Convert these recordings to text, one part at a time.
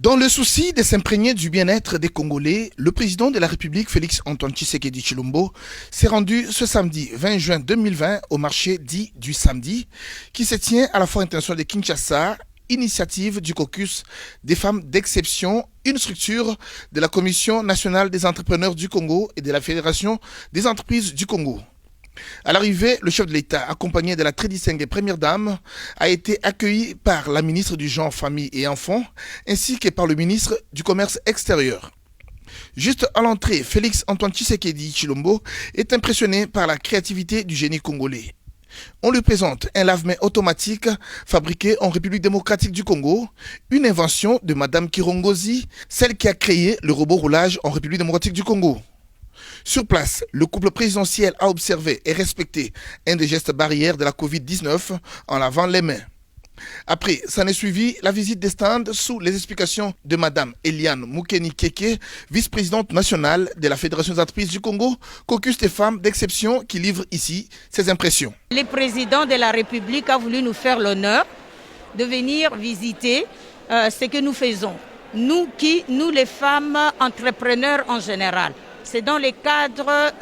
Dans le souci de s'imprégner du bien-être des Congolais, le président de la République, Félix Antoine Tshisekedi Tshilombo, s'est rendu ce samedi 20 juin 2020 au marché dit du samedi, qui se tient à la Foire internationale de Kinshasa, initiative du caucus des femmes d'exception, une structure de la Commission nationale des entrepreneurs du Congo et de la Fédération des entreprises du Congo. À l'arrivée, le chef de l'État, accompagné de la très distinguée première dame, a été accueilli par la ministre du Genre, Famille et Enfants, ainsi que par le ministre du Commerce extérieur. Juste à l'entrée, Félix Antoine Tshisekedi Tshilombo est impressionné par la créativité du génie congolais. On lui présente un lave-mains automatique fabriqué en République démocratique du Congo, une invention de Madame Kirongozi, celle qui a créé le robot roulage en République démocratique du Congo. Sur place, le couple présidentiel a observé et respecté un des gestes barrières de la Covid-19 en lavant les mains. Après, s'en est suivi la visite des stands sous les explications de Mme Eliane Moukeni Keke, vice-présidente nationale de la Fédération des entreprises du Congo, caucus des femmes d'exception qui livre ici ses impressions. Le président de la République a voulu nous faire l'honneur de venir visiter ce que nous faisons. Nous les femmes entrepreneurs en général. C'est dans le cadre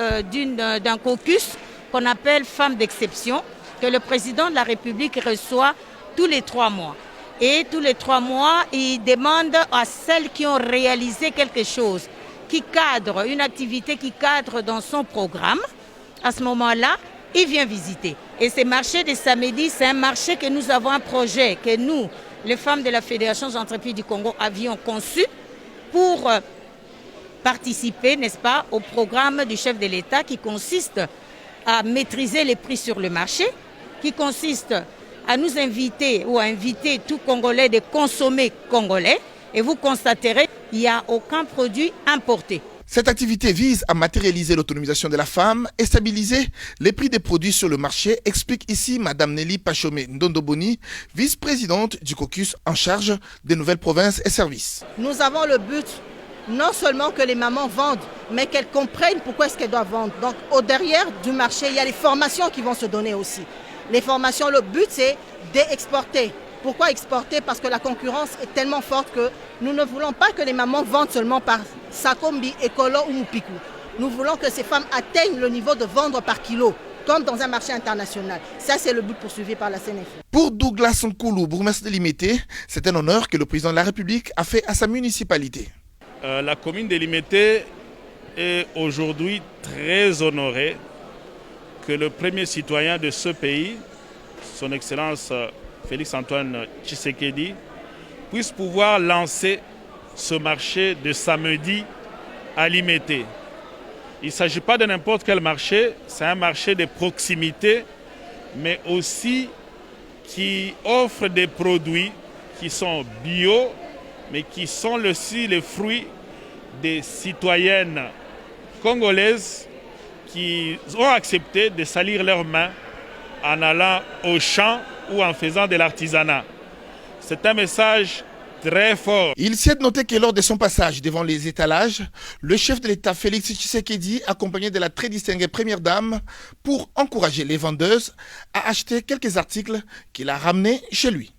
d'un caucus qu'on appelle femmes d'exception que le président de la République reçoit tous les 3 mois. Et tous les 3 mois, il demande à celles qui ont réalisé quelque chose, qui cadre, une activité qui cadre dans son programme, à ce moment-là, il vient visiter. Et ce marché de samedi, c'est un marché que nous avons un projet que nous, les femmes de la Fédération des entreprises du Congo, avions conçu pour participer, n'est-ce pas, au programme du chef de l'État qui consiste à maîtriser les prix sur le marché, qui consiste à nous inviter ou à inviter tout Congolais de consommer congolais. Et vous constaterez qu'il n'y a aucun produit importé. Cette activité vise à matérialiser l'autonomisation de la femme et stabiliser les prix des produits sur le marché, explique ici Mme Nelly Pachomé Ndondoboni, vice-présidente du caucus en charge des nouvelles provinces et services. Nous avons le but non seulement que les mamans vendent, mais qu'elles comprennent pourquoi est-ce qu'elles doivent vendre. Donc au derrière du marché, il y a les formations qui vont se donner aussi. Les formations, le but c'est d'exporter. Pourquoi exporter? Parce que la concurrence est tellement forte que nous ne voulons pas que les mamans vendent seulement par Sakombi, Ekolo ou Mupiku. Nous voulons que ces femmes atteignent le niveau de vendre par kilo, comme dans un marché international. Ça, c'est le but poursuivi par la CNF. Pour Douglas Nkoulou, bourgmestre de Limité, c'est un honneur que le président de la République a fait à sa municipalité. La commune de Limité est aujourd'hui très honorée que le premier citoyen de ce pays, son Excellence Félix Antoine Tshisekedi, puisse pouvoir lancer ce marché de samedi à Limité. Il ne s'agit pas de n'importe quel marché, c'est un marché de proximité, mais aussi qui offre des produits qui sont bio, mais qui sont aussi les fruits des citoyennes congolaises qui ont accepté de salir leurs mains en allant au champ ou en faisant de l'artisanat. C'est un message très fort. Il s'y est noté que lors de son passage devant les étalages, le chef de l'État Félix Tshisekedi, accompagné de la très distinguée première dame, pour encourager les vendeuses à acheter quelques articles qu'il a ramenés chez lui.